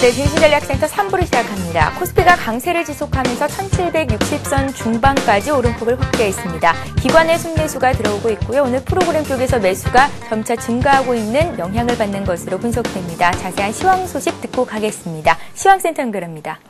네, 증시전략센터 3부를 시작합니다. 코스피가 강세를 지속하면서 1760선 중반까지 오름폭을 확대했습니다. 기관의 순매수가 들어오고 있고요. 오늘 프로그램 쪽에서 매수가 점차 증가하고 있는 영향을 받는 것으로 분석됩니다. 자세한 시황 소식 듣고 가겠습니다. 시황센터 연결합니다.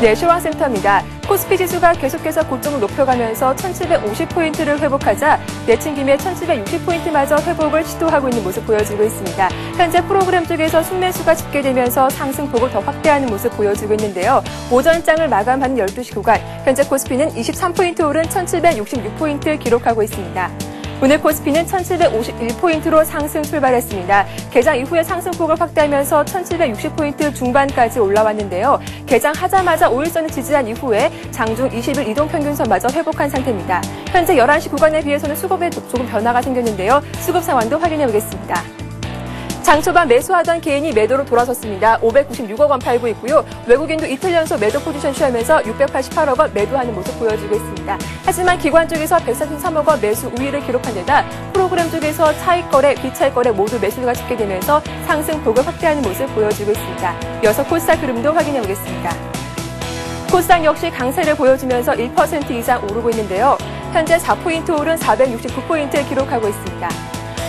네, 시황센터입니다. 코스피 지수가 계속해서 고점을 높여가면서 1750포인트를 회복하자 내친 김에 1760포인트마저 회복을 시도하고 있는 모습 보여주고 있습니다. 현재 프로그램 쪽에서 순매수가 집계되면서 상승폭을 더 확대하는 모습 보여주고 있는데요. 오전장을 마감하는 12시 구간, 현재 코스피는 23포인트 오른 1766포인트 기록하고 있습니다. 오늘 코스피는 1751포인트로 상승 출발했습니다. 개장 이후에 상승폭을 확대하면서 1760포인트 중반까지 올라왔는데요. 개장하자마자 5일선을 지지한 이후에 장중 20일 이동평균선마저 회복한 상태입니다. 현재 11시 구간에 비해서는 수급에 조금 변화가 생겼는데요. 수급 상황도 확인해 보겠습니다. 장 초반 매수하던 개인이 매도로 돌아섰습니다. 596억 원 팔고 있고요. 외국인도 이틀 연속 매도 포지션 취하면서 688억 원 매도하는 모습 보여주고 있습니다. 하지만 기관 쪽에서 143억 원 매수 우위를 기록한 데다 프로그램 쪽에서 차익거래, 비차익거래 모두 매수가 집계되면서 상승폭을 확대하는 모습 보여주고 있습니다. 이어서 코스닥 흐름도 확인해 보겠습니다. 코스닥 역시 강세를 보여주면서 1% 이상 오르고 있는데요. 현재 4포인트 오른 469포인트를 기록하고 있습니다.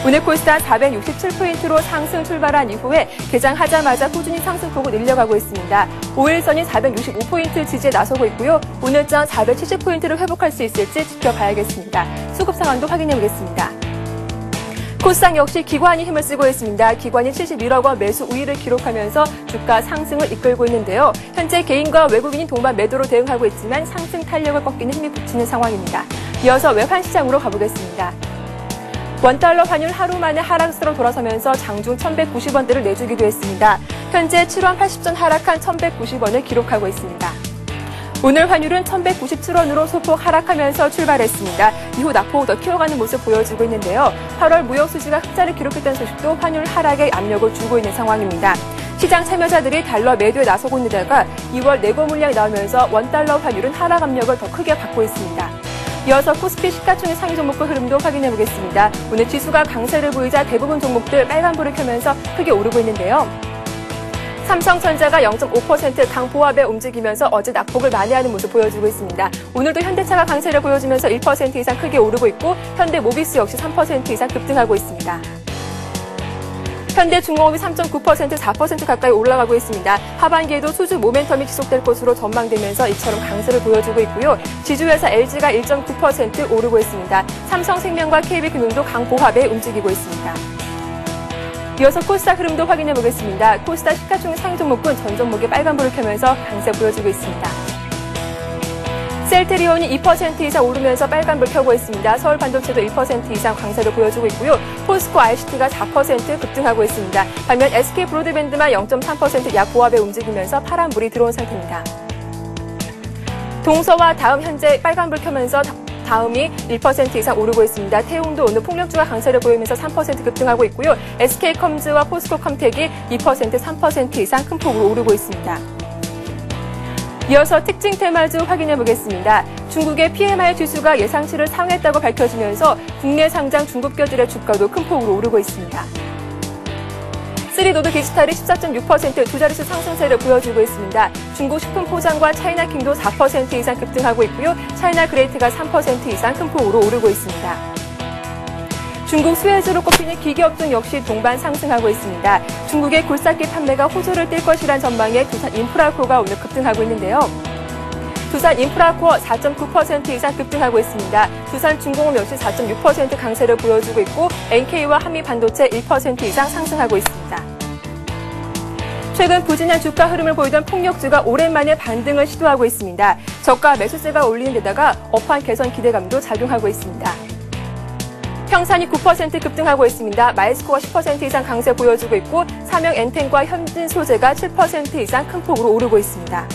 오늘 코스닥 467포인트로 상승 출발한 이후에 개장하자마자 꾸준히 상승폭을 늘려가고 있습니다. 5일선이 465포인트 지지에 나서고 있고요. 오늘장 470포인트를 회복할 수 있을지 지켜봐야겠습니다. 수급 상황도 확인해 보겠습니다. 코스닥 역시 기관이 힘을 쓰고 있습니다. 기관이 71억 원 매수 우위를 기록하면서 주가 상승을 이끌고 있는데요. 현재 개인과 외국인이 동반 매도로 대응하고 있지만 상승 탄력을 꺾이는 힘이 붙이는 상황입니다. 이어서 외환시장으로 가보겠습니다. 원달러 환율 하루 만에 하락세로 돌아서면서 장중 1190원대를 내주기도 했습니다. 현재 7원 80전 하락한 1190원을 기록하고 있습니다. 오늘 환율은 1197원으로 소폭 하락하면서 출발했습니다. 이후 낙폭을 더 키워가는 모습 보여주고 있는데요. 8월 무역 수지가 흑자를 기록했다는 소식도 환율 하락에 압력을 주고 있는 상황입니다. 시장 참여자들이 달러 매도에 나서고 있는데다가 2월 내고 물량이 나오면서 원달러 환율은 하락 압력을 더 크게 받고 있습니다. 이어서 코스피 시가총액 상위 종목별 흐름도 확인해 보겠습니다. 오늘 지수가 강세를 보이자 대부분 종목들 빨간불을 켜면서 크게 오르고 있는데요. 삼성전자가 0.5% 강보합에 움직이면서 어제 낙폭을 만회하는 모습 보여주고 있습니다. 오늘도 현대차가 강세를 보여주면서 1% 이상 크게 오르고 있고 현대모비스 역시 3% 이상 급등하고 있습니다. 현대중공업이 3.9%, 4% 가까이 올라가고 있습니다. 하반기에도 수주 모멘텀이 지속될 것으로 전망되면서 이처럼 강세를 보여주고 있고요. 지주회사 LG가 1.9% 오르고 있습니다. 삼성생명과 KB금융도 강보합에 움직이고 있습니다. 이어서 코스닥 흐름도 확인해 보겠습니다. 코스닥 시가총액 상위 종목군 전 종목이 빨간불을 켜면서 강세 보여주고 있습니다. 셀트리온이 2% 이상 오르면서 빨간불 켜고 있습니다. 서울반도체도 1% 이상 강세를 보여주고 있고요. 포스코 ICT가 4% 급등하고 있습니다. 반면 SK브로드밴드만 0.3% 약보합에 움직이면서 파란불이 들어온 상태입니다. 동서와 다음 현재 빨간불 켜면서 다음이 1% 이상 오르고 있습니다. 태웅도 오늘 폭력주가 강세를 보이면서 3% 급등하고 있고요. SK컴즈와 포스코컴텍이 2%, 3% 이상 큰 폭으로 오르고 있습니다. 이어서 특징 테마주 확인해 보겠습니다. 중국의 PMI 지수가 예상치를 상회했다고 밝혀지면서 국내 상장 중국결들의 주가도 큰 폭으로 오르고 있습니다. 3노드 디지털이 14.6% 두 자릿수 상승세를 보여주고 있습니다. 중국 식품 포장과 차이나킹도 4% 이상 급등하고 있고요. 차이나 그레이트가 3% 이상 큰 폭으로 오르고 있습니다. 중국 수혜주로 꼽히는 기계업종 역시 동반 상승하고 있습니다. 중국의 굴삭기 판매가 호조를 띨 것이란 전망에 두산 인프라코어가 오늘 급등하고 있는데요. 두산 인프라코어 4.9% 이상 급등하고 있습니다. 두산중공업 역시 4.6% 강세를 보여주고 있고 NK와 한미반도체 1% 이상 상승하고 있습니다. 최근 부진한 주가 흐름을 보이던 폭력주가 오랜만에 반등을 시도하고 있습니다. 저가 매수세가 올리는 데다가 업황 개선 기대감도 작용하고 있습니다. 평산이 9% 급등하고 있습니다. 마이스코가 10% 이상 강세 보여주고 있고 삼형 엔텐과 현진소재가 7% 이상 큰 폭으로 오르고 있습니다.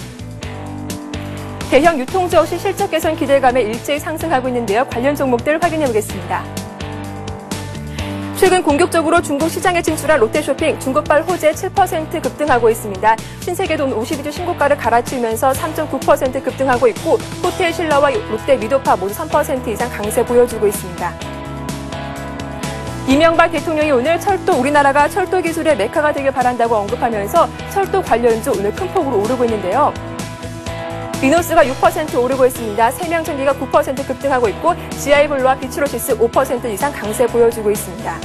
대형 유통주 역시 실적 개선 기대감에 일제히 상승하고 있는데요. 관련 종목들 확인해 보겠습니다. 최근 공격적으로 중국 시장에 진출한 롯데쇼핑, 중국발 호재 7% 급등하고 있습니다. 신세계도 52주 신고가를 갈아치우면서 3.9% 급등하고 있고 호텔신라와 롯데 미도파 모두 3% 이상 강세 보여주고 있습니다. 이명박 대통령이 오늘 우리나라가 철도 기술의 메카가 되길 바란다고 언급하면서 철도 관련주 오늘 큰 폭으로 오르고 있는데요. 리노스가 6% 오르고 있습니다. 세명전기가 9% 급등하고 있고 GI블루와 비추로시스 5% 이상 강세 보여주고 있습니다.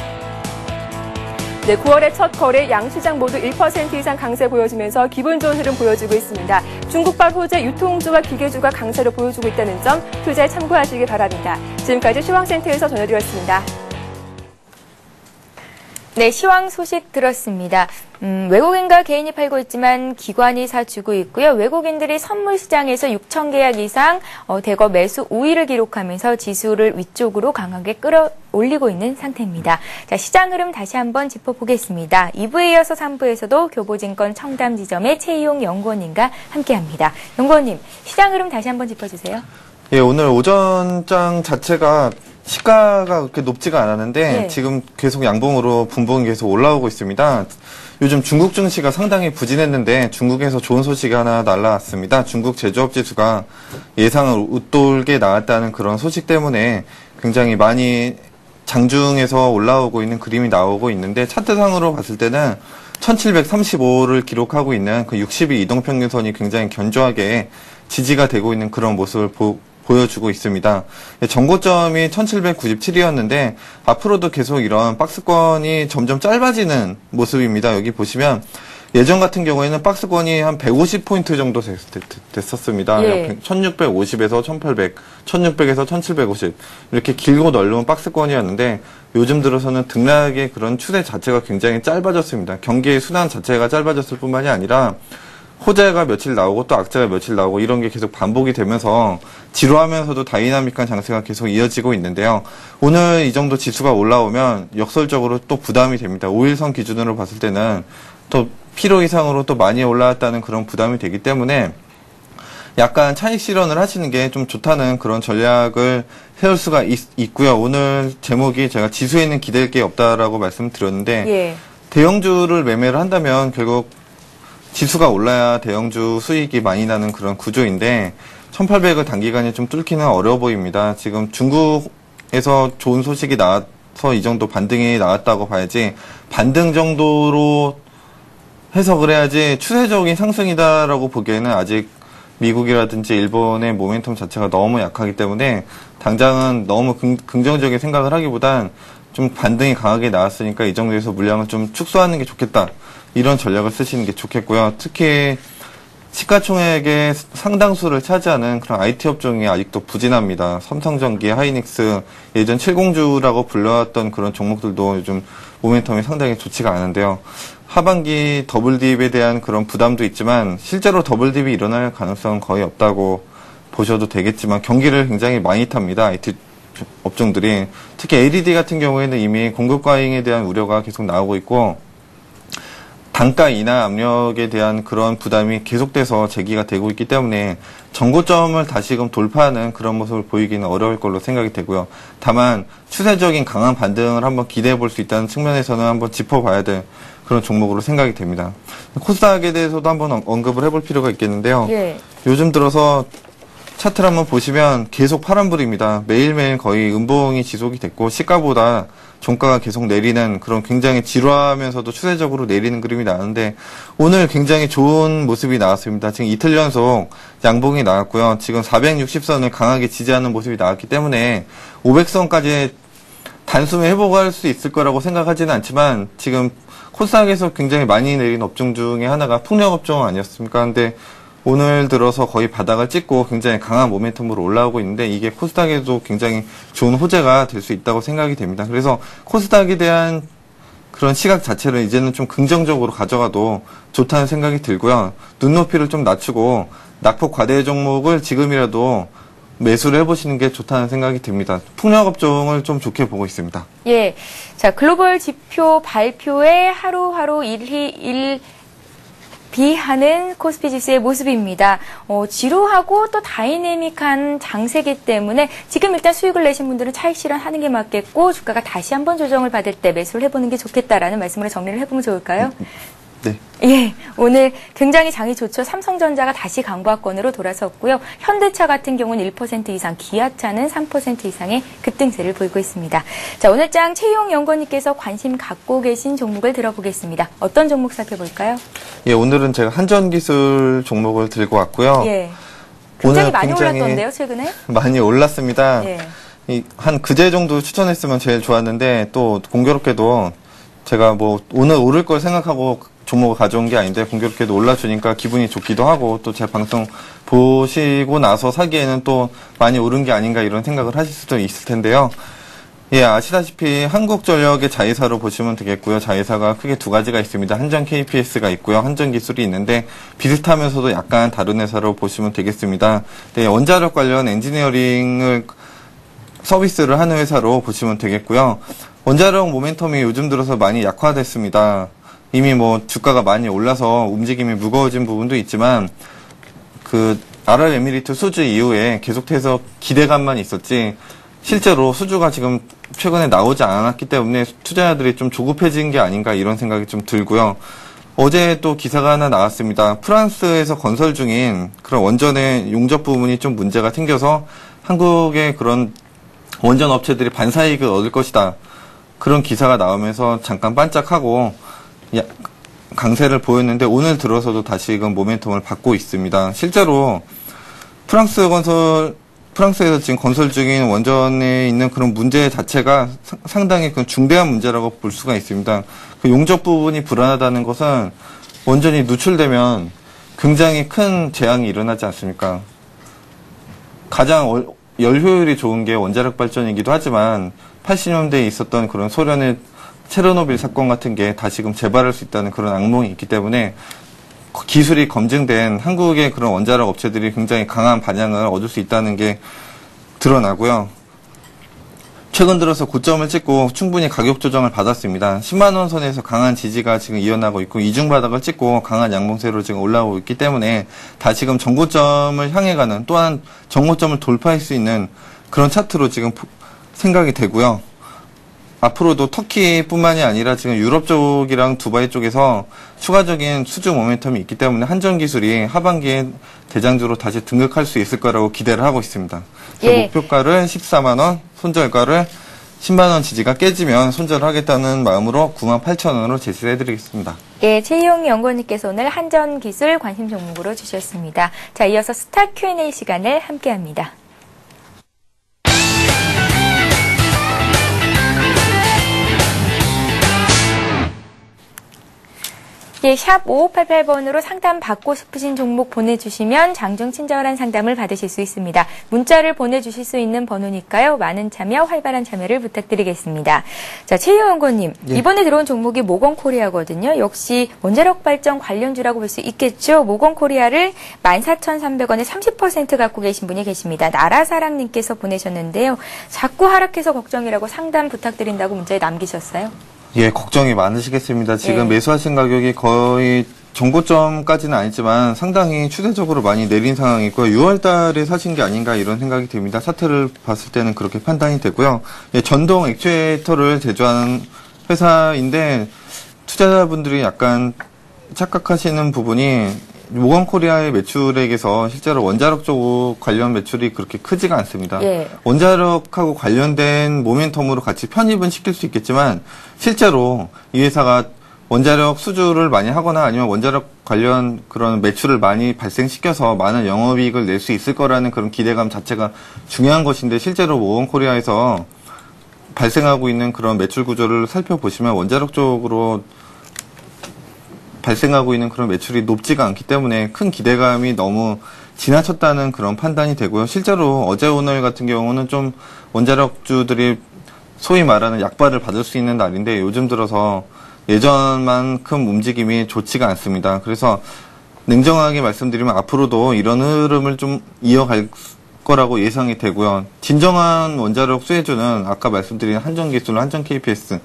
네, 9월의 첫 거래 양시장 모두 1% 이상 강세 보여주면서 기분 좋은 흐름 보여주고 있습니다. 중국발 호재 유통주와 기계주가 강세를 보여주고 있다는 점 투자에 참고하시기 바랍니다. 지금까지 시황센터에서 전해드렸습니다. 네, 시황 소식 들었습니다. 외국인과 개인이 팔고 있지만 기관이 사주고 있고요. 외국인들이 선물 시장에서 6천 계약 이상 대거 매수 우위를 기록하면서 지수를 위쪽으로 강하게 끌어올리고 있는 상태입니다. 자, 시장 흐름 다시 한번 짚어보겠습니다. 2부에 이어서 3부에서도 교보증권 청담지점의 최희용 연구원님과 함께합니다. 연구원님, 시장 흐름 다시 한번 짚어주세요. 예, 오늘 오전장 자체가 시가가 그렇게 높지가 않았는데 네. 지금 계속 양봉으로 분봉이 계속 올라오고 있습니다. 요즘 중국 증시가 상당히 부진했는데 중국에서 좋은 소식이 하나 날라왔습니다. 중국 제조업 지수가 예상을 웃돌게 나왔다는 그런 소식 때문에 굉장히 많이 장중에서 올라오고 있는 그림이 나오고 있는데 차트상으로 봤을 때는 1735를 기록하고 있는 그 60일 이동평균선이 굉장히 견조하게 지지가 되고 있는 그런 모습을 보여주고 있습니다. 전고점이 1797이었는데 앞으로도 계속 이런 박스권이 점점 짧아지는 모습입니다. 여기 보시면 예전 같은 경우에는 박스권이 한 150포인트 정도 됐었습니다. 예. 1650에서 1800, 1600에서 1750 이렇게 길고 넓은 박스권이었는데 요즘 들어서는 등락의 그런 추세 자체가 굉장히 짧아졌습니다. 경기의 순환 자체가 짧아졌을 뿐만이 아니라 호재가 며칠 나오고 또 악재가 며칠 나오고 이런 게 계속 반복이 되면서 지루하면서도 다이나믹한 장세가 계속 이어지고 있는데요. 오늘 이 정도 지수가 올라오면 역설적으로 또 부담이 됩니다. 5일선 기준으로 봤을 때는 또 필요 이상으로 또 많이 올라왔다는 그런 부담이 되기 때문에 약간 차익 실현을 하시는 게 좀 좋다는 그런 전략을 세울 수가 있고요. 오늘 제목이 제가 지수에는 기댈 게 없다라고 말씀드렸는데 예. 대형주를 매매를 한다면 결국 지수가 올라야 대형주 수익이 많이 나는 그런 구조인데 1800을 단기간에 좀 뚫기는 어려워 보입니다. 지금 중국에서 좋은 소식이 나와서 이 정도 반등이 나왔다고 봐야지 반등 정도로 해석을 해야지 추세적인 상승이다라고 보기에는 아직 미국이라든지 일본의 모멘텀 자체가 너무 약하기 때문에 당장은 너무 긍정적인 생각을 하기보단 좀 반등이 강하게 나왔으니까 이 정도에서 물량을 좀 축소하는 게 좋겠다. 이런 전략을 쓰시는 게 좋겠고요. 특히 시가총액의 상당수를 차지하는 그런 IT 업종이 아직도 부진합니다. 삼성전기, 하이닉스, 예전 70주라고 불려왔던 그런 종목들도 요즘 모멘텀이 상당히 좋지가 않은데요. 하반기 더블딥에 대한 그런 부담도 있지만 실제로 더블딥이 일어날 가능성은 거의 없다고 보셔도 되겠지만 경기를 굉장히 많이 탑니다. IT 업종들이. 특히 LED 같은 경우에는 이미 공급 과잉에 대한 우려가 계속 나오고 있고 단가 인하 압력에 대한 그런 부담이 계속돼서 제기가 되고 있기 때문에 전고점을 다시금 돌파하는 그런 모습을 보이기는 어려울 걸로 생각이 되고요. 다만 추세적인 강한 반등을 한번 기대해 볼 수 있다는 측면에서는 한번 짚어봐야 될 그런 종목으로 생각이 됩니다. 코스닥에 대해서도 한번 언급을 해볼 필요가 있겠는데요. 예. 요즘 들어서 차트를 한번 보시면 계속 파란불입니다. 매일매일 거의 음봉이 지속이 됐고 시가보다 종가가 계속 내리는 그런 굉장히 지루하면서도 추세적으로 내리는 그림이 나왔는데 오늘 굉장히 좋은 모습이 나왔습니다. 지금 이틀 연속 양봉이 나왔고요. 지금 460선을 강하게 지지하는 모습이 나왔기 때문에 500선까지 단숨에 회복할 수 있을 거라고 생각하지는 않지만 지금 코스닥에서 굉장히 많이 내린 업종 중에 하나가 풍력업종 아니었습니까? 근데 오늘 들어서 거의 바닥을 찍고 굉장히 강한 모멘텀으로 올라오고 있는데 이게 코스닥에도 굉장히 좋은 호재가 될 수 있다고 생각이 됩니다. 그래서 코스닥에 대한 그런 시각 자체를 이제는 좀 긍정적으로 가져가도 좋다는 생각이 들고요. 눈높이를 좀 낮추고 낙폭 과대 종목을 지금이라도 매수를 해보시는 게 좋다는 생각이 듭니다. 풍력업종을 좀 좋게 보고 있습니다. 예. 자, 글로벌 지표 발표에 하루하루 비하는 코스피 지수의 모습입니다. 지루하고 또 다이내믹한 장세기 때문에 지금 일단 수익을 내신 분들은 차익 실현하는 게 맞겠고 주가가 다시 한번 조정을 받을 때 매수를 해보는 게 좋겠다라는 말씀으로 정리를 해보면 좋을까요? 네. 예, 오늘 굉장히 장이 좋죠. 삼성전자가 다시 강보합권으로 돌아섰고요. 현대차 같은 경우는 1% 이상, 기아차는 3% 이상의 급등세를 보이고 있습니다. 자, 오늘 장 최희용 연구원님께서 관심 갖고 계신 종목을 들어보겠습니다. 어떤 종목 살펴볼까요? 예, 오늘은 제가 한전기술 종목을 들고 왔고요. 예, 굉장히 오늘 많이 굉장히 올랐던데요, 최근에? 많이 올랐습니다. 예. 한 그제 정도 추천했으면 제일 좋았는데 또 공교롭게도 제가 뭐 오늘 오를 걸 생각하고 종목을 가져온 게 아닌데 공교롭게도 올라주니까 기분이 좋기도 하고 또 제 방송 보시고 나서 사기에는 또 많이 오른 게 아닌가 이런 생각을 하실 수도 있을 텐데요. 예, 아시다시피 한국전력의 자회사로 보시면 되겠고요. 자회사가 크게 두 가지가 있습니다. 한전 KPS가 있고요. 한전기술이 있는데 비슷하면서도 약간 다른 회사로 보시면 되겠습니다. 네, 원자력 관련 엔지니어링을 서비스를 하는 회사로 보시면 되겠고요. 원자력 모멘텀이 요즘 들어서 많이 약화됐습니다. 이미 뭐 주가가 많이 올라서 움직임이 무거워진 부분도 있지만 그 아랍에미리트 수주 이후에 계속해서 기대감만 있었지 실제로 수주가 지금 최근에 나오지 않았기 때문에 투자자들이 좀 조급해진 게 아닌가 이런 생각이 좀 들고요. 어제 또 기사가 하나 나왔습니다. 프랑스에서 건설 중인 그런 원전의 용접 부분이 좀 문제가 생겨서 한국의 그런 원전 업체들이 반사이익을 얻을 것이다. 그런 기사가 나오면서 잠깐 반짝하고 강세를 보였는데 오늘 들어서도 다시금 모멘텀을 받고 있습니다. 실제로 프랑스에서 지금 건설 중인 원전에 있는 그런 문제 자체가 상당히 중대한 문제라고 볼 수가 있습니다. 그 용접 부분이 불안하다는 것은 원전이 누출되면 굉장히 큰 재앙이 일어나지 않습니까? 가장 열 효율이 좋은 게 원자력 발전이기도 하지만 80년대에 있었던 그런 소련의 체르노빌 사건 같은 게 다시금 재발할 수 있다는 그런 악몽이 있기 때문에 기술이 검증된 한국의 그런 원자력 업체들이 굉장히 강한 반향을 얻을 수 있다는 게 드러나고요. 최근 들어서 고점을 찍고 충분히 가격 조정을 받았습니다. 10만 원 선에서 강한 지지가 지금 이어나고 있고 이중 바닥을 찍고 강한 양봉세로 지금 올라오고 있기 때문에 다시금 정고점을 향해 가는 또한 정고점을 돌파할 수 있는 그런 차트로 지금 생각이 되고요. 앞으로도 터키뿐만이 아니라 지금 유럽 쪽이랑 두바이 쪽에서 추가적인 수주 모멘텀이 있기 때문에 한전기술이 하반기에 대장주로 다시 등극할 수 있을 거라고 기대를 하고 있습니다. 예. 목표가를 14만 원, 손절가를 10만 원 지지가 깨지면 손절하겠다는 마음으로 98,000원으로 제시를 해드리겠습니다. 예, 최희용 연구원님께서 오늘 한전기술 관심 종목으로 주셨습니다. 자, 이어서 스타 Q&A 시간을 함께합니다. 예, 샵 5588번으로 상담 받고 싶으신 종목 보내주시면 장중 친절한 상담을 받으실 수 있습니다. 문자를 보내주실 수 있는 번호니까요. 많은 참여, 활발한 참여를 부탁드리겠습니다. 자, 최희용 연구원님, 예. 이번에 들어온 종목이 모건코리아거든요. 역시 원자력 발전 관련주라고 볼 수 있겠죠. 모건코리아를 14,300원에 30% 갖고 계신 분이 계십니다. 나라사랑님께서 보내셨는데요. 자꾸 하락해서 걱정이라고 상담 부탁드린다고 문자에 남기셨어요. 예, 걱정이 많으시겠습니다. 지금 예. 매수하신 가격이 거의 정고점까지는 아니지만 상당히 추세적으로 많이 내린 상황이고요. 6월 달에 사신 게 아닌가 이런 생각이 듭니다. 사태를 봤을 때는 그렇게 판단이 되고요. 예, 전동 액추에이터를 제조하는 회사인데 투자자분들이 약간 착각하시는 부분이 모건코리아의 매출액에서 실제로 원자력 쪽 관련 매출이 그렇게 크지가 않습니다. 예. 원자력하고 관련된 모멘텀으로 같이 편입은 시킬 수 있겠지만 실제로 이 회사가 원자력 수주를 많이 하거나 아니면 원자력 관련 그런 매출을 많이 발생시켜서 많은 영업이익을 낼 수 있을 거라는 그런 기대감 자체가 중요한 것인데 실제로 모건코리아에서 발생하고 있는 그런 매출 구조를 살펴보시면 원자력 쪽으로 발생하고 있는 그런 매출이 높지가 않기 때문에 큰 기대감이 너무 지나쳤다는 그런 판단이 되고요. 실제로 어제 오늘 같은 경우는 좀 원자력주들이 소위 말하는 약발을 받을 수 있는 날인데 요즘 들어서 예전만큼 움직임이 좋지가 않습니다. 그래서 냉정하게 말씀드리면 앞으로도 이런 흐름을 좀 이어갈 거라고 예상이 되고요. 진정한 원자력 수혜주는 아까 말씀드린 한전기술, 한전 KPS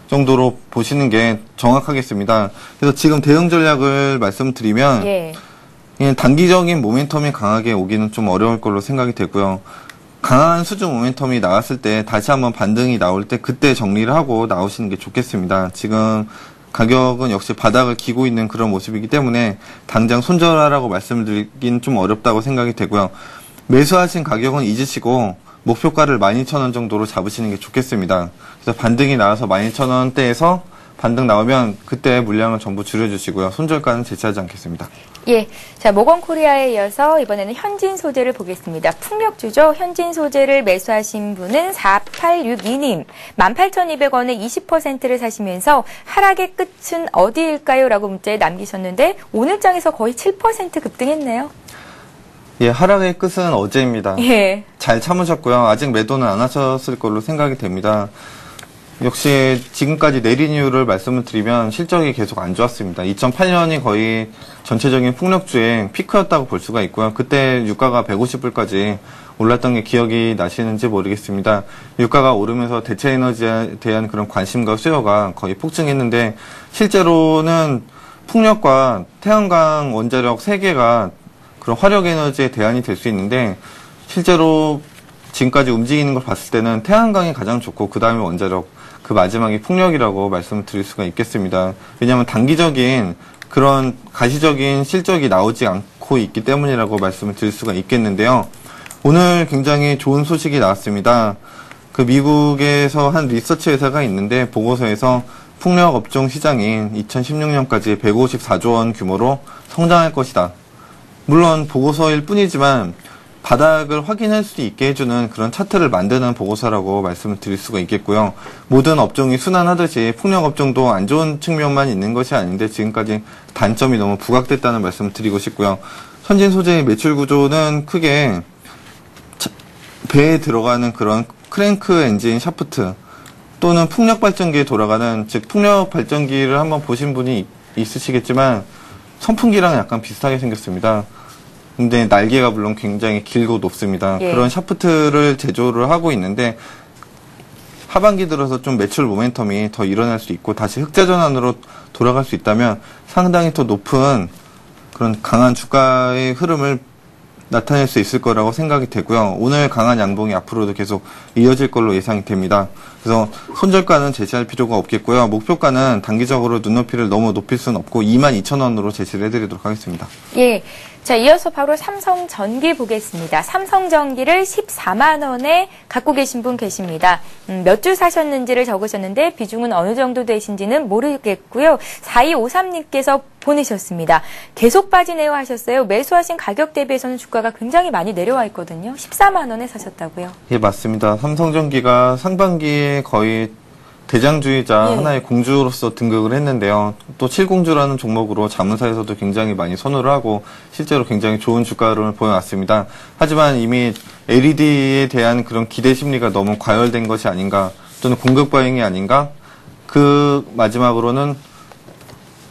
정도로 보시는 게 정확하겠습니다. 그래서 지금 대응 전략을 말씀드리면 예. 단기적인 모멘텀이 강하게 오기는 좀 어려울 걸로 생각이 되고요. 강한 수주 모멘텀이 나왔을 때 다시 한번 반등이 나올 때 그때 정리를 하고 나오시는 게 좋겠습니다. 지금 가격은 역시 바닥을 기고 있는 그런 모습이기 때문에 당장 손절하라고 말씀드리긴 좀 어렵다고 생각이 되고요. 매수하신 가격은 잊으시고 목표가를 12,000원 정도로 잡으시는 게 좋겠습니다. 그래서 반등이 나와서 12,000원대에서 반등 나오면 그때 물량을 전부 줄여주시고요. 손절가는 제시하지 않겠습니다. 예. 자, 모건코리아에 이어서 이번에는 현진 소재를 보겠습니다. 풍력주죠. 현진 소재를 매수하신 분은 4862님. 18,200원에 20%를 사시면서 하락의 끝은 어디일까요? 라고 문자에 남기셨는데 오늘 장에서 거의 7% 급등했네요. 예, 하락의 끝은 어제입니다. 예. 잘 참으셨고요. 아직 매도는 안 하셨을 걸로 생각이 됩니다. 역시 지금까지 내린 이유를 말씀을 드리면 실적이 계속 안 좋았습니다. 2008년이 거의 전체적인 풍력주의 피크였다고 볼 수가 있고요. 그때 유가가 150불까지 올랐던 게 기억이 나시는지 모르겠습니다. 유가가 오르면서 대체 에너지에 대한 그런 관심과 수요가 거의 폭증했는데 실제로는 풍력과 태양광 원자력 3개가 그런 화력 에너지의 대안이 될 수 있는데 실제로 지금까지 움직이는 걸 봤을 때는 태양광이 가장 좋고 그 다음에 원자력, 그 마지막이 풍력이라고 말씀을 드릴 수가 있겠습니다. 왜냐하면 단기적인 그런 가시적인 실적이 나오지 않고 있기 때문이라고 말씀을 드릴 수가 있겠는데요. 오늘 굉장히 좋은 소식이 나왔습니다. 그 미국에서 한 리서치 회사가 있는데 보고서에서 풍력 업종 시장이 2016년까지 154조 원 규모로 성장할 것이다. 물론 보고서일 뿐이지만 바닥을 확인할 수 있게 해주는 그런 차트를 만드는 보고서라고 말씀을 드릴 수가 있겠고요. 모든 업종이 순환하듯이 풍력업종도 안 좋은 측면만 있는 것이 아닌데 지금까지 단점이 너무 부각됐다는 말씀을 드리고 싶고요. 현진 소재의 매출 구조는 크게 배에 들어가는 그런 크랭크 엔진 샤프트 또는 풍력 발전기에 돌아가는, 즉 풍력 발전기를 한번 보신 분이 있으시겠지만 선풍기랑 약간 비슷하게 생겼습니다. 근데 날개가 물론 굉장히 길고 높습니다. 예. 그런 샤프트를 제조를 하고 있는데 하반기 들어서 좀 매출 모멘텀이 더 일어날 수 있고 다시 흑자 전환으로 돌아갈 수 있다면 상당히 더 높은 그런 강한 주가의 흐름을 나타낼 수 있을 거라고 생각이 되고요. 오늘 강한 양봉이 앞으로도 계속 이어질 걸로 예상이 됩니다. 그래서 손절가는 제시할 필요가 없겠고요. 목표가는 단기적으로 눈높이를 너무 높일 수는 없고 22,000원으로 제시를 해드리도록 하겠습니다. 예. 자, 이어서 바로 삼성전기 보겠습니다. 삼성전기를 14만 원에 갖고 계신 분 계십니다. 몇 주 사셨는지를 적으셨는데 비중은 어느 정도 되신지는 모르겠고요. 4253님께서 보내셨습니다. 계속 빠지네요 하셨어요. 매수하신 가격 대비해서는 주가가 굉장히 많이 내려와 있거든요. 14만 원에 사셨다고요? 예, 맞습니다. 삼성전기가 상반기에 거의 대장주이자 예. 하나의 공주로서 등극을 했는데요. 또 7공주라는 종목으로 자문사에서도 굉장히 많이 선호를 하고 실제로 굉장히 좋은 주가를 보여왔습니다. 하지만 이미 LED에 대한 그런 기대 심리가 너무 과열된 것이 아닌가, 또는 공급 과잉이 아닌가, 그 마지막으로는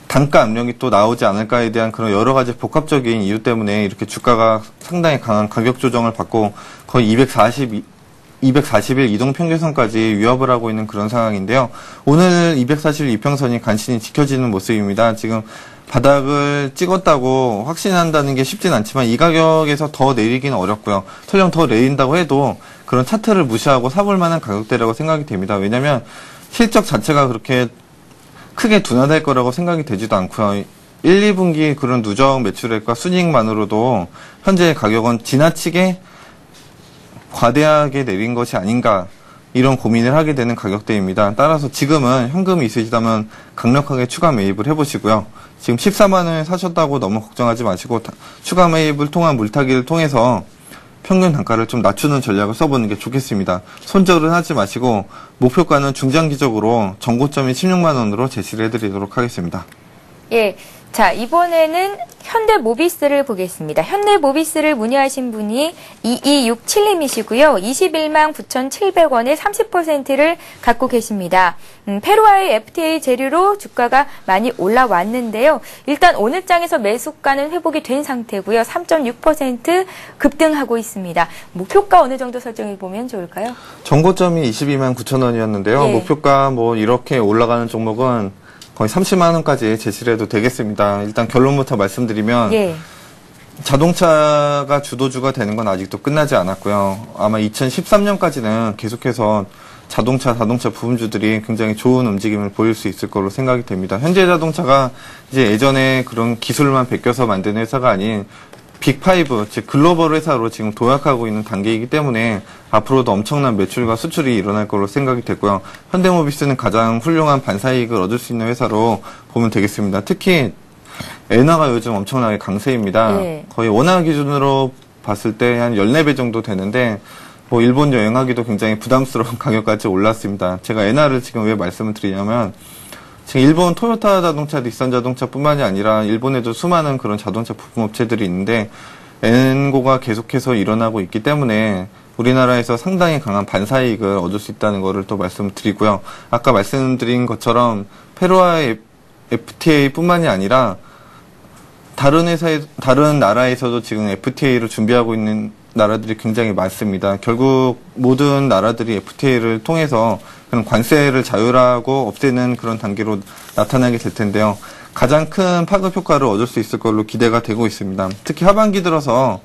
단가 압력이 또 나오지 않을까에 대한 그런 여러 가지 복합적인 이유 때문에 이렇게 주가가 상당히 강한 가격 조정을 받고 거의 240일 이동평균선까지 위협을 하고 있는 그런 상황인데요. 오늘 240일 이평선이 간신히 지켜지는 모습입니다. 지금 바닥을 찍었다고 확신한다는 게 쉽진 않지만 이 가격에서 더 내리기는 어렵고요. 설령 더 내린다고 해도 그런 차트를 무시하고 사볼 만한 가격대라고 생각이 됩니다. 왜냐하면 실적 자체가 그렇게 크게 둔화될 거라고 생각이 되지도 않고요. 1, 2분기 그런 누적 매출액과 순이익만으로도 현재 가격은 지나치게 과대하게 내린 것이 아닌가, 이런 고민을 하게 되는 가격대입니다. 따라서 지금은 현금이 있으시다면 강력하게 추가 매입을 해보시고요. 지금 14만 원에 사셨다고 너무 걱정하지 마시고 추가 매입을 통한 물타기를 통해서 평균 단가를 좀 낮추는 전략을 써보는 게 좋겠습니다. 손절은 하지 마시고 목표가는 중장기적으로 전고점이 16만 원으로 제시를 해드리도록 하겠습니다. 예. 자, 이번에는 현대모비스를 보겠습니다. 현대모비스를 문의하신 분이 2267님이시고요. 21만 9,700원에 30%를 갖고 계십니다. 페루와의 FTA 재료로 주가가 많이 올라왔는데요. 일단 오늘 장에서 매수가는 회복이 된 상태고요. 3.6% 급등하고 있습니다. 목표가 어느 정도 설정해 보면 좋을까요? 전고점이 22만 9천 원이었는데요. 예. 목표가 뭐 이렇게 올라가는 종목은 거의 30만 원까지 제시를 해도 되겠습니다. 일단 결론부터 말씀드리면 예. 자동차가 주도주가 되는 건 아직도 끝나지 않았고요. 아마 2013년까지는 계속해서 자동차 부품주들이 굉장히 좋은 움직임을 보일 수 있을 거로 생각이 됩니다. 현대자동차가 이제 예전에 그런 기술만 베껴서 만든 회사가 아닌 빅5, 즉 글로벌 회사로 지금 도약하고 있는 단계이기 때문에 앞으로도 엄청난 매출과 수출이 일어날 거로 생각이 되고요. 현대모비스는 가장 훌륭한 반사이익을 얻을 수 있는 회사로 보면 되겠습니다. 특히 엔화가 요즘 엄청나게 강세입니다. 네. 거의 원화 기준으로 봤을 때 한 14배 정도 되는데 뭐 일본 여행하기도 굉장히 부담스러운 가격까지 올랐습니다. 제가 엔화를 지금 왜 말씀을 드리냐면 지금 일본 토요타 자동차, 닛산 자동차뿐만이 아니라 일본에도 수많은 그런 자동차 부품 업체들이 있는데 엔고가 계속해서 일어나고 있기 때문에 우리나라에서 상당히 강한 반사이익을 얻을 수 있다는 것을 또 말씀드리고요. 아까 말씀드린 것처럼 페루와의 FTA뿐만이 아니라 다른 나라에서도 지금 FTA를 준비하고 있는 나라들이 굉장히 많습니다. 결국 모든 나라들이 FTA를 통해서 그런 관세를 자율화하고 없애는 그런 단계로 나타나게 될 텐데요. 가장 큰 파급 효과를 얻을 수 있을 걸로 기대가 되고 있습니다. 특히 하반기 들어서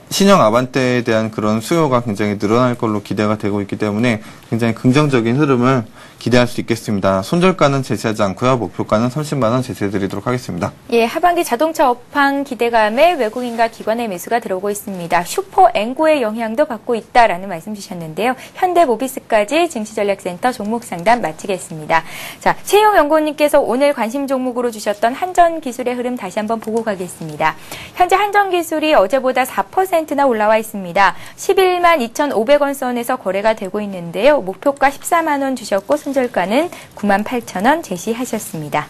신형 아반떼에 대한 그런 수요가 굉장히 늘어날 걸로 기대가 되고 있기 때문에 굉장히 긍정적인 흐름을 기대할 수 있겠습니다. 손절가는 제시하지 않고요. 목표가는 30만 원 제시해드리도록 하겠습니다. 예, 하반기 자동차 업황 기대감에 외국인과 기관의 매수가 들어오고 있습니다. 슈퍼 앵고의 영향도 받고 있다라는 말씀 주셨는데요. 현대모비스까지 증시전략센터 종목 상담 마치겠습니다. 자, 최용 연구원님께서 오늘 관심 종목으로 주셨던 한전기술의 흐름 다시 한번 보고 가겠습니다. 현재 한전기술이 어제보다 4%나 올라와 있습니다. 11만 2,500원 선에서 거래가 되고 있는데요. 목표가 14만 원 주셨고 손절가는 9만 8천 원 제시하셨습니다.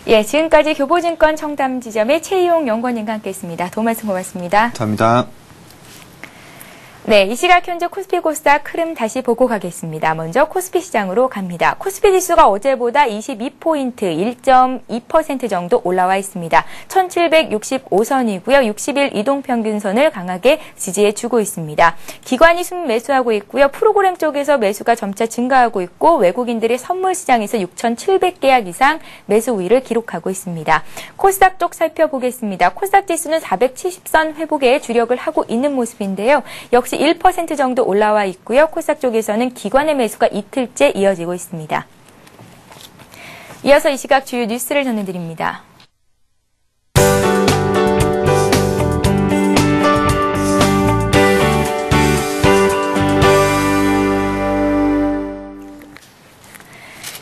예, 지금까지 교보증권 청담지점의 최희용 연구원님과 함께했습니다. 도움 말씀 고맙습니다. 감사합니다. 네, 이 시각 현재 코스피 코스닥 흐름 다시 보고 가겠습니다. 먼저 코스피 시장으로 갑니다. 코스피 지수가 어제보다 22포인트, 1.2% 정도 올라와 있습니다. 1765선이고요. 60일 이동평균선을 강하게 지지해주고 있습니다. 기관이 순매수하고 있고요. 프로그램 쪽에서 매수가 점차 증가하고 있고 외국인들의 선물 시장에서 6,700계약 이상 매수 우위를 기록하고 있습니다. 코스닥 쪽 살펴보겠습니다. 코스닥 지수는 470선 회복에 주력을 하고 있는 모습인데요. 역시 1% 정도 올라와 있고요. 코스닥 쪽에서는 기관의 매수가 이틀째 이어지고 있습니다. 이어서 이 시각 주요 뉴스를 전해드립니다.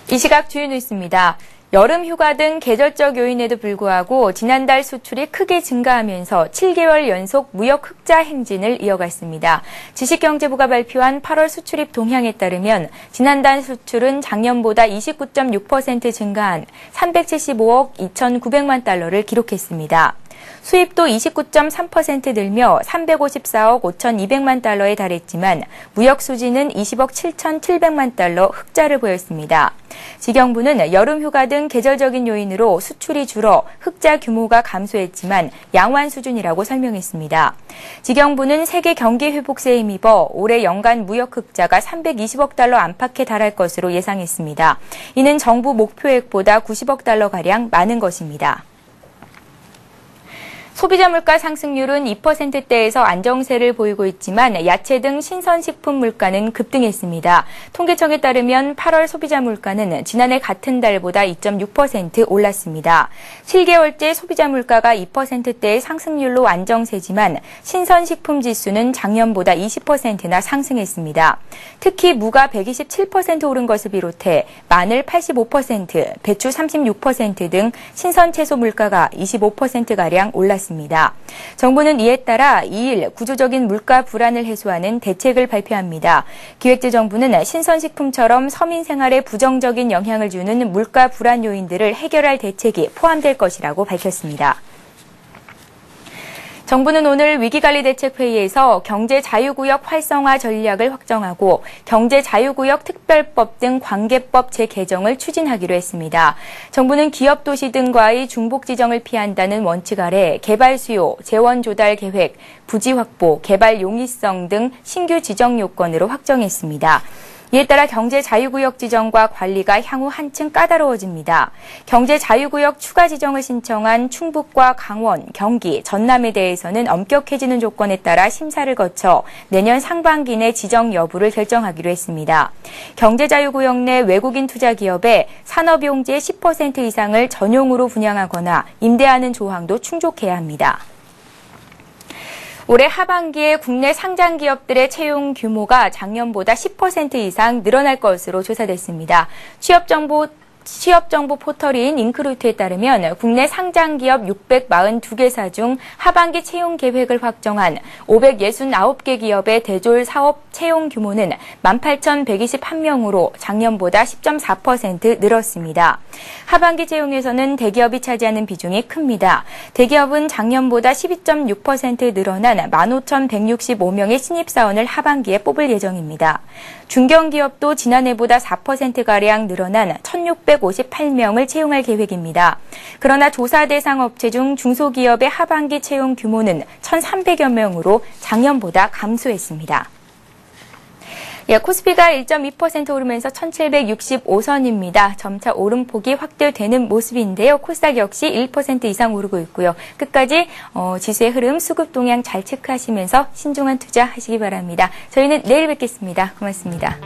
이 시각 주요 뉴스입니다. 여름 휴가 등 계절적 요인에도 불구하고 지난달 수출이 크게 증가하면서 7개월 연속 무역 흑자 행진을 이어갔습니다. 지식경제부가 발표한 8월 수출입 동향에 따르면 지난달 수출은 작년보다 29.6% 증가한 375억 2,900만 달러를 기록했습니다. 수입도 29.3% 늘며 354억 5,200만 달러에 달했지만 무역 수지는 20억 7,700만 달러 흑자를 보였습니다. 지경부는 여름 휴가 등 계절적인 요인으로 수출이 줄어 흑자 규모가 감소했지만 양호한 수준이라고 설명했습니다. 지경부는 세계 경기 회복세에 힘입어 올해 연간 무역 흑자가 320억 달러 안팎에 달할 것으로 예상했습니다. 이는 정부 목표액보다 90억 달러가량 많은 것입니다. 소비자 물가 상승률은 2%대에서 안정세를 보이고 있지만 야채 등 신선식품 물가는 급등했습니다. 통계청에 따르면 8월 소비자 물가는 지난해 같은 달보다 2.6% 올랐습니다. 7개월째 소비자 물가가 2%대의 상승률로 안정세지만 신선식품 지수는 작년보다 20%나 상승했습니다. 특히 무가 127% 오른 것을 비롯해 마늘 85%, 배추 36% 등 신선 채소 물가가 25%가량 올랐습니다. 정부는 이에 따라 2일 구조적인 물가 불안을 해소하는 대책을 발표합니다. 기획재정부는 신선식품처럼 서민 생활에 부정적인 영향을 주는 물가 불안 요인들을 해결할 대책이 포함될 것이라고 밝혔습니다. 정부는 오늘 위기관리대책회의에서 경제자유구역 활성화 전략을 확정하고 경제자유구역 특별법 등 관계법 재개정을 추진하기로 했습니다. 정부는 기업도시 등과의 중복지정을 피한다는 원칙 아래 개발 수요, 재원 조달 계획, 부지 확보, 개발 용이성 등 신규 지정 요건으로 확정했습니다. 이에 따라 경제 자유구역 지정과 관리가 향후 한층 까다로워집니다. 경제 자유구역 추가 지정을 신청한 충북과 강원, 경기, 전남에 대해서는 엄격해지는 조건에 따라 심사를 거쳐 내년 상반기 내 지정 여부를 결정하기로 했습니다. 경제 자유구역 내 외국인 투자 기업에 산업용지의 10% 이상을 전용으로 분양하거나 임대하는 조항도 충족해야 합니다. 올해 하반기에 국내 상장 기업들의 채용 규모가 작년보다 10% 이상 늘어날 것으로 조사됐습니다. 취업정보 포털인 잉크루트에 따르면 국내 상장기업 642개사 중 하반기 채용 계획을 확정한 569개 기업의 대졸 사업 채용 규모는 18,121명으로 작년보다 10.4% 늘었습니다. 하반기 채용에서는 대기업이 차지하는 비중이 큽니다. 대기업은 작년보다 12.6% 늘어난 15,165명의 신입사원을 하반기에 뽑을 예정입니다. 중견기업도 지난해보다 4%가량 늘어난 1,658명을 채용할 계획입니다. 그러나 조사 대상 업체 중 중소기업의 하반기 채용 규모는 1,300여 명으로 작년보다 감소했습니다. 코스피가 1.2% 오르면서 1,765선입니다. 점차 오름폭이 확대되는 모습인데요. 코스닥 역시 1% 이상 오르고 있고요. 끝까지 지수의 흐름, 수급 동향 잘 체크하시면서 신중한 투자하시기 바랍니다. 저희는 내일 뵙겠습니다. 고맙습니다.